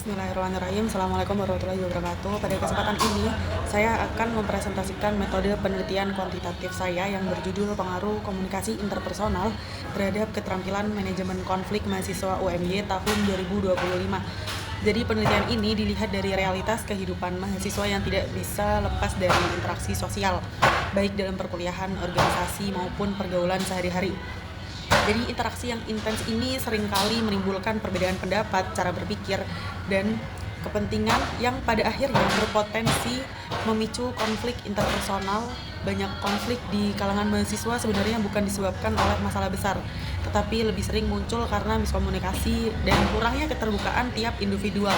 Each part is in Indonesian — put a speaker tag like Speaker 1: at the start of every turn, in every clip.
Speaker 1: Bismillahirrahmanirrahim. Assalamualaikum warahmatullahi wabarakatuh. Pada kesempatan ini, saya akan mempresentasikan metode penelitian kuantitatif saya yang berjudul Pengaruh Komunikasi Interpersonal terhadap Keterampilan Manajemen Konflik Mahasiswa UMY tahun 2025. Jadi penelitian ini dilihat dari realitas kehidupan mahasiswa yang tidak bisa lepas dari interaksi sosial, baik dalam perkuliahan, organisasi, maupun pergaulan sehari-hari. Jadi interaksi yang intens ini seringkali menimbulkan perbedaan pendapat, cara berpikir, dan kepentingan yang pada akhirnya berpotensi memicu konflik interpersonal. Banyak konflik di kalangan mahasiswa sebenarnya bukan disebabkan oleh masalah besar, tetapi lebih sering muncul karena miskomunikasi dan kurangnya keterbukaan tiap individual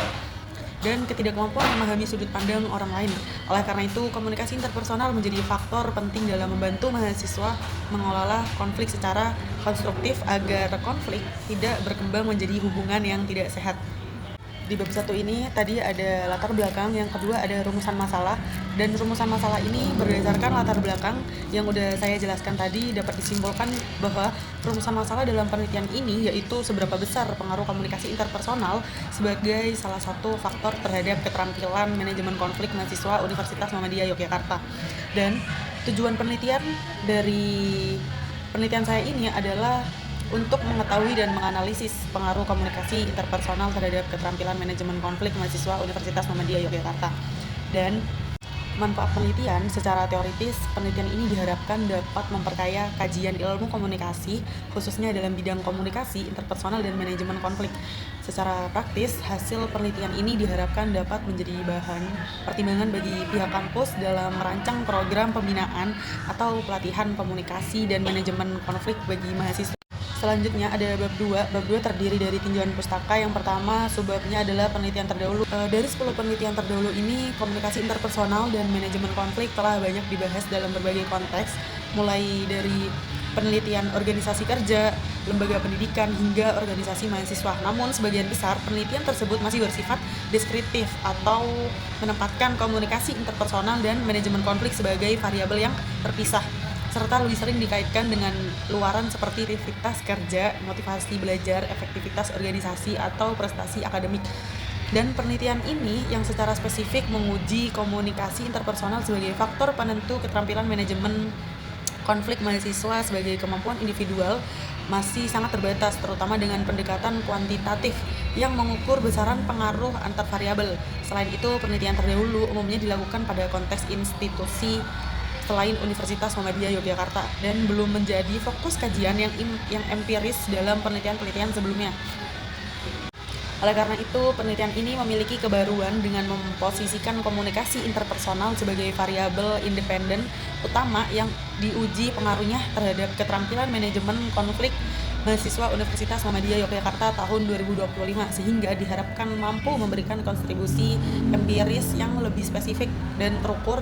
Speaker 1: dan ketidakmampuan memahami sudut pandang orang lain. Oleh karena itu, komunikasi interpersonal menjadi faktor penting dalam membantu mahasiswa mengelola konflik secara konstruktif agar konflik tidak berkembang menjadi hubungan yang tidak sehat. Di bab 1 ini tadi ada latar belakang, yang kedua ada rumusan masalah, dan rumusan masalah ini berdasarkan latar belakang yang udah saya jelaskan tadi dapat disimpulkan bahwa rumusan masalah dalam penelitian ini yaitu seberapa besar pengaruh komunikasi interpersonal sebagai salah satu faktor terhadap keterampilan manajemen konflik mahasiswa Universitas Muhammadiyah Yogyakarta. Dan tujuan penelitian dari penelitian saya ini adalah untuk mengetahui dan menganalisis pengaruh komunikasi interpersonal terhadap keterampilan manajemen konflik mahasiswa Universitas Muhammadiyah Yogyakarta. Dan manfaat penelitian secara teoritis, penelitian ini diharapkan dapat memperkaya kajian ilmu komunikasi, khususnya dalam bidang komunikasi, interpersonal, dan manajemen konflik. Secara praktis, hasil penelitian ini diharapkan dapat menjadi bahan pertimbangan bagi pihak kampus dalam merancang program pembinaan atau pelatihan komunikasi dan manajemen konflik bagi mahasiswa. Selanjutnya ada bab 2. Bab 2 terdiri dari tinjauan pustaka. Yang pertama, subbabnya adalah penelitian terdahulu. Dari 10 penelitian terdahulu ini, komunikasi interpersonal dan manajemen konflik telah banyak dibahas dalam berbagai konteks, mulai dari penelitian organisasi kerja, lembaga pendidikan, hingga organisasi mahasiswa. Namun, sebagian besar penelitian tersebut masih bersifat deskriptif atau menempatkan komunikasi interpersonal dan manajemen konflik sebagai variabel yang terpisah, serta lebih sering dikaitkan dengan luaran seperti aktivitas kerja, motivasi belajar, efektivitas organisasi, atau prestasi akademik. Dan penelitian ini yang secara spesifik menguji komunikasi interpersonal sebagai faktor penentu keterampilan manajemen konflik mahasiswa sebagai kemampuan individual masih sangat terbatas, terutama dengan pendekatan kuantitatif yang mengukur besaran pengaruh antar variabel. Selain itu, penelitian terdahulu umumnya dilakukan pada konteks institusi selain Universitas Muhammadiyah Yogyakarta dan belum menjadi fokus kajian yang empiris dalam penelitian-penelitian sebelumnya. Oleh karena itu, penelitian ini memiliki kebaruan dengan memposisikan komunikasi interpersonal sebagai variabel independen utama yang diuji pengaruhnya terhadap keterampilan manajemen konflik mahasiswa Universitas Muhammadiyah Yogyakarta tahun 2025, sehingga diharapkan mampu memberikan kontribusi empiris yang lebih spesifik dan terukur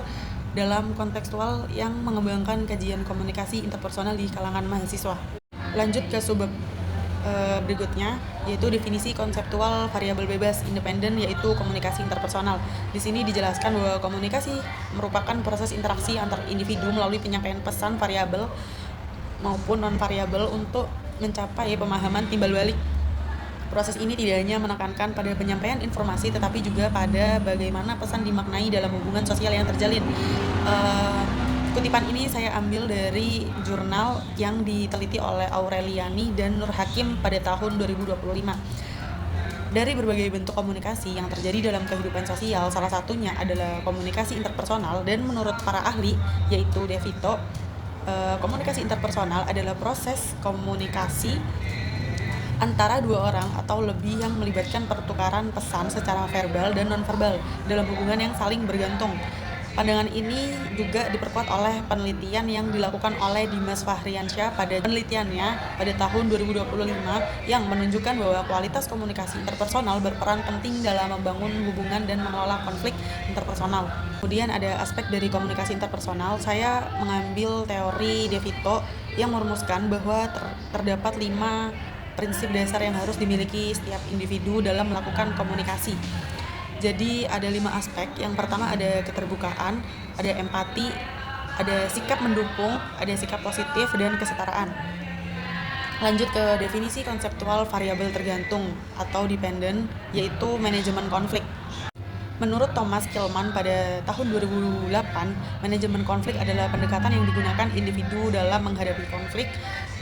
Speaker 1: dalam kontekstual yang mengembangkan kajian komunikasi interpersonal di kalangan mahasiswa. Lanjut ke subbab berikutnya, yaitu definisi konseptual variabel bebas independen, yaitu komunikasi interpersonal. Di sini dijelaskan bahwa komunikasi merupakan proses interaksi antar individu melalui penyampaian pesan variabel maupun non-variabel untuk mencapai pemahaman timbal balik. Proses ini tidak hanya menekankan pada penyampaian informasi, tetapi juga pada bagaimana pesan dimaknai dalam hubungan sosial yang terjalin. Kutipan ini saya ambil dari jurnal yang diteliti oleh Aureliani dan Nur Hakim pada tahun 2025. Dari berbagai bentuk komunikasi yang terjadi dalam kehidupan sosial, salah satunya adalah komunikasi interpersonal, dan menurut para ahli, yaitu De Vito, komunikasi interpersonal adalah proses komunikasi antara dua orang atau lebih yang melibatkan pertukaran pesan secara verbal dan nonverbal dalam hubungan yang saling bergantung. Pandangan ini juga diperkuat oleh penelitian yang dilakukan oleh Dimas Fahriansyah pada penelitiannya pada tahun 2025 yang menunjukkan bahwa kualitas komunikasi interpersonal berperan penting dalam membangun hubungan dan mengelola konflik interpersonal. Kemudian ada aspek dari komunikasi interpersonal. Saya mengambil teori De Vito yang merumuskan bahwa terdapat 5 prinsip dasar yang harus dimiliki setiap individu dalam melakukan komunikasi. Jadi ada 5 aspek. Yang pertama ada keterbukaan, ada empati, ada sikap mendukung, ada sikap positif, dan kesetaraan. Lanjut ke definisi konseptual variabel tergantung atau dependent, yaitu manajemen konflik. Menurut Thomas Kilmann pada tahun 2008, manajemen konflik adalah pendekatan yang digunakan individu dalam menghadapi konflik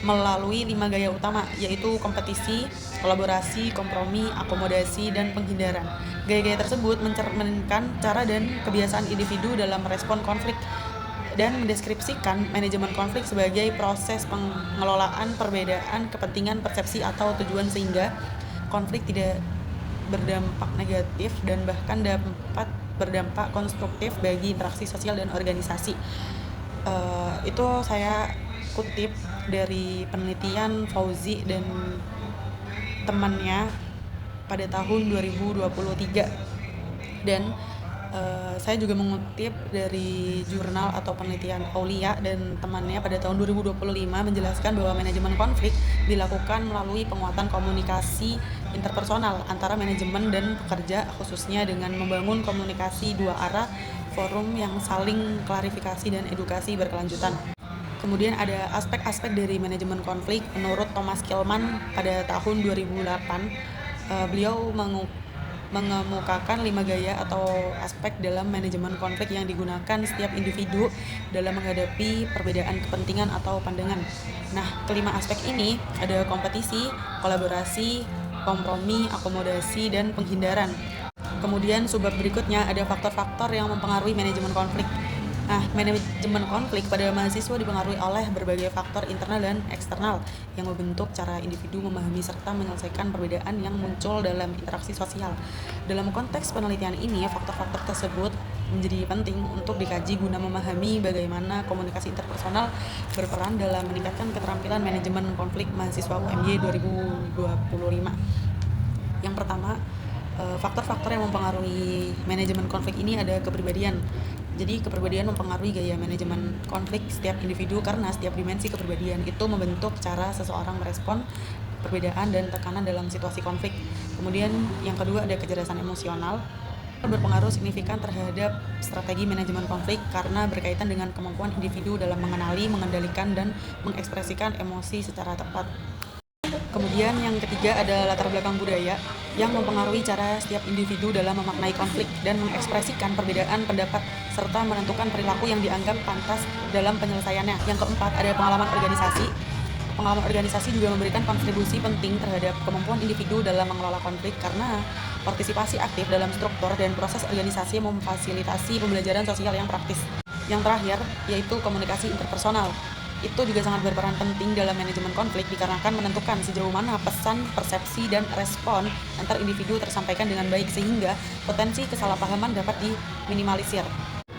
Speaker 1: melalui 5 gaya utama, yaitu kompetisi, kolaborasi, kompromi, akomodasi, dan penghindaran. Gaya-gaya tersebut mencerminkan cara dan kebiasaan individu dalam merespon konflik dan mendeskripsikan manajemen konflik sebagai proses pengelolaan perbedaan kepentingan, persepsi, atau tujuan sehingga konflik tidak berdampak negatif dan bahkan dapat berdampak konstruktif bagi interaksi sosial dan organisasi. Itu saya kutip dari penelitian Fauzi dan temannya pada tahun 2023. Dan saya juga mengutip dari jurnal atau penelitian Aulia dan temannya pada tahun 2025 menjelaskan bahwa manajemen konflik dilakukan melalui penguatan komunikasi interpersonal antara manajemen dan pekerja, khususnya dengan membangun komunikasi dua arah, forum yang saling klarifikasi dan edukasi berkelanjutan. Kemudian ada aspek-aspek dari manajemen konflik. Menurut Thomas Kilmann pada tahun 2008, beliau mengemukakan 5 gaya atau aspek dalam manajemen konflik yang digunakan setiap individu dalam menghadapi perbedaan kepentingan atau pandangan. Nah, kelima aspek ini ada kompetisi, kolaborasi, kompromi, akomodasi, dan penghindaran. Kemudian subbab berikutnya ada faktor-faktor yang mempengaruhi manajemen konflik. Nah, manajemen konflik pada mahasiswa dipengaruhi oleh berbagai faktor internal dan eksternal yang membentuk cara individu memahami serta menyelesaikan perbedaan yang muncul dalam interaksi sosial. Dalam konteks penelitian ini, faktor-faktor tersebut menjadi penting untuk dikaji guna memahami bagaimana komunikasi interpersonal berperan dalam meningkatkan keterampilan manajemen konflik mahasiswa UMY 2025. Yang pertama, faktor-faktor yang mempengaruhi manajemen konflik ini ada kepribadian. Jadi kepribadian mempengaruhi gaya manajemen konflik setiap individu karena setiap dimensi kepribadian itu membentuk cara seseorang merespon perbedaan dan tekanan dalam situasi konflik. Kemudian yang kedua ada kecerdasan emosional, berpengaruh signifikan terhadap strategi manajemen konflik karena berkaitan dengan kemampuan individu dalam mengenali, mengendalikan, dan mengekspresikan emosi secara tepat. Kemudian yang ketiga ada latar belakang budaya yang mempengaruhi cara setiap individu dalam memaknai konflik dan mengekspresikan perbedaan pendapat serta menentukan perilaku yang dianggap pantas dalam penyelesaiannya. Yang keempat ada pengalaman organisasi. Pengalaman organisasi juga memberikan kontribusi penting terhadap kemampuan individu dalam mengelola konflik karena partisipasi aktif dalam struktur dan proses organisasi memfasilitasi pembelajaran sosial yang praktis. Yang terakhir yaitu komunikasi interpersonal. Itu juga sangat berperan penting dalam manajemen konflik dikarenakan menentukan sejauh mana pesan, persepsi, dan respon antar individu tersampaikan dengan baik sehingga potensi kesalahpahaman dapat diminimalisir.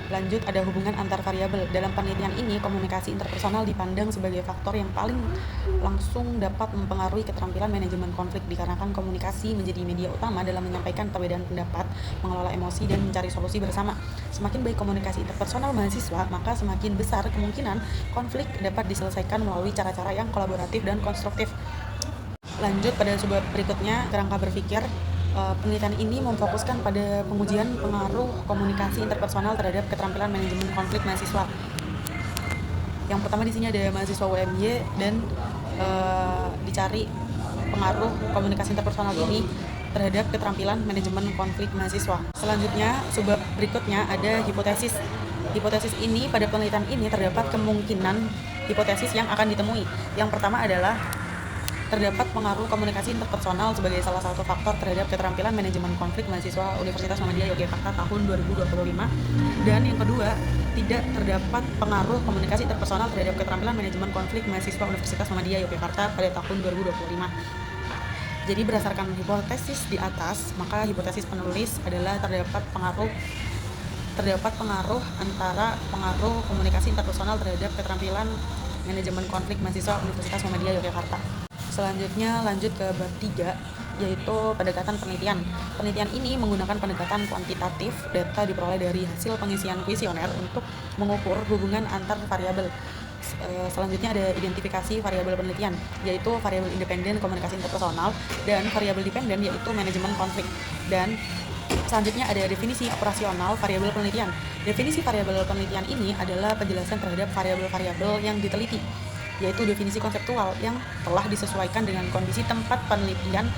Speaker 1: Lanjut ada hubungan antar variabel. Dalam penelitian ini, komunikasi interpersonal dipandang sebagai faktor yang paling langsung dapat mempengaruhi keterampilan manajemen konflik dikarenakan komunikasi menjadi media utama dalam menyampaikan perbedaan pendapat, mengelola emosi, dan mencari solusi bersama. Semakin baik komunikasi interpersonal mahasiswa, maka semakin besar kemungkinan konflik dapat diselesaikan melalui cara-cara yang kolaboratif dan konstruktif. Lanjut pada subbab berikutnya, kerangka berpikir. Penelitian ini memfokuskan pada pengujian pengaruh komunikasi interpersonal terhadap keterampilan manajemen konflik mahasiswa. Yang pertama di sini ada mahasiswa UMY dan dicari pengaruh komunikasi interpersonal ini terhadap keterampilan manajemen konflik mahasiswa. Selanjutnya, subbab berikutnya ada hipotesis. Hipotesis ini pada penelitian ini terdapat kemungkinan hipotesis yang akan ditemui. Yang pertama adalah terdapat pengaruh komunikasi interpersonal sebagai salah satu faktor terhadap keterampilan manajemen konflik mahasiswa Universitas Muhammadiyah Yogyakarta tahun 2025. Dan yang kedua, tidak terdapat pengaruh komunikasi interpersonal terhadap keterampilan manajemen konflik mahasiswa Universitas Muhammadiyah Yogyakarta pada tahun 2025. Jadi berdasarkan hipotesis di atas, maka hipotesis penulis adalah terdapat pengaruh antara pengaruh komunikasi interpersonal terhadap keterampilan manajemen konflik mahasiswa Universitas Muhammadiyah Yogyakarta. Selanjutnya lanjut ke bab 3, yaitu pendekatan penelitian. Penelitian ini menggunakan pendekatan kuantitatif. Data diperoleh dari hasil pengisian kuesioner untuk mengukur hubungan antar variabel. Selanjutnya ada identifikasi variabel penelitian, yaitu variabel independen komunikasi interpersonal dan variabel dependen yaitu manajemen konflik. Dan selanjutnya ada definisi operasional variabel penelitian. Definisi variabel penelitian ini adalah penjelasan terhadap variabel-variabel yang diteliti. yaitu definisi konseptual yang telah disesuaikan dengan kondisi tempat penelitian,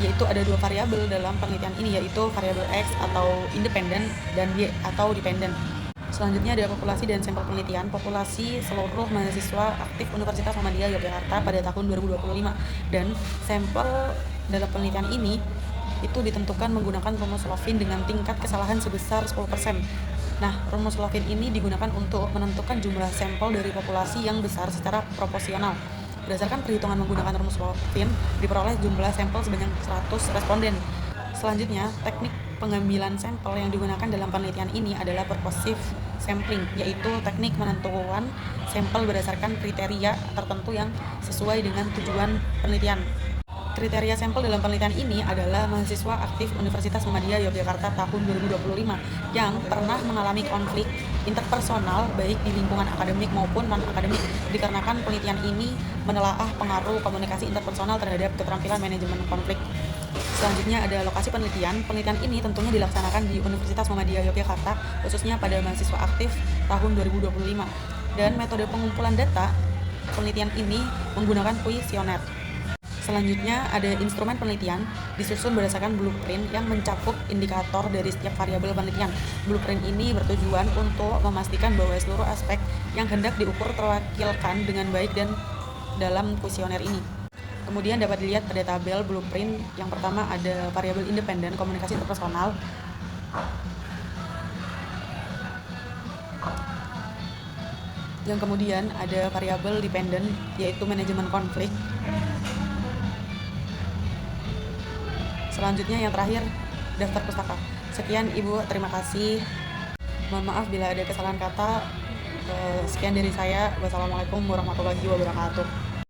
Speaker 1: yaitu ada 2 variabel dalam penelitian ini, yaitu variabel X atau independen dan Y atau dependen. Selanjutnya ada populasi dan sampel penelitian. Populasi seluruh mahasiswa aktif Universitas Muhammadiyah Yogyakarta pada tahun 2025, dan sampel dalam penelitian ini itu ditentukan menggunakan rumus Lovin dengan tingkat kesalahan sebesar 10%. Nah, rumus Lovin ini digunakan untuk menentukan jumlah sampel dari populasi yang besar secara proporsional. Berdasarkan perhitungan menggunakan rumus Lovin, diperoleh jumlah sampel sebanyak 100 responden. Selanjutnya, teknik pengambilan sampel yang digunakan dalam penelitian ini adalah purposive sampling, yaitu teknik menentukan sampel berdasarkan kriteria tertentu yang sesuai dengan tujuan penelitian. Kriteria sampel dalam penelitian ini adalah mahasiswa aktif Universitas Muhammadiyah Yogyakarta tahun 2025 yang pernah mengalami konflik interpersonal baik di lingkungan akademik maupun non-akademik, dikarenakan penelitian ini menelaah pengaruh komunikasi interpersonal terhadap keterampilan manajemen konflik. Selanjutnya ada lokasi penelitian. Penelitian ini tentunya dilaksanakan di Universitas Muhammadiyah Yogyakarta, khususnya pada mahasiswa aktif tahun 2025. Dan metode pengumpulan data penelitian ini menggunakan kuesioner. Selanjutnya ada instrumen penelitian, disusun berdasarkan blueprint yang mencakup indikator dari setiap variabel penelitian. Blueprint ini bertujuan untuk memastikan bahwa seluruh aspek yang hendak diukur terwakilkan dengan baik dan dalam kuesioner ini. Kemudian dapat dilihat pada tabel blueprint. Yang pertama ada variabel independen, komunikasi interpersonal. Yang kemudian ada variabel dependen, yaitu manajemen konflik. Selanjutnya yang terakhir, daftar pustaka. Sekian Ibu, terima kasih. Mohon maaf bila ada kesalahan kata. Sekian dari saya. Wassalamualaikum warahmatullahi wabarakatuh.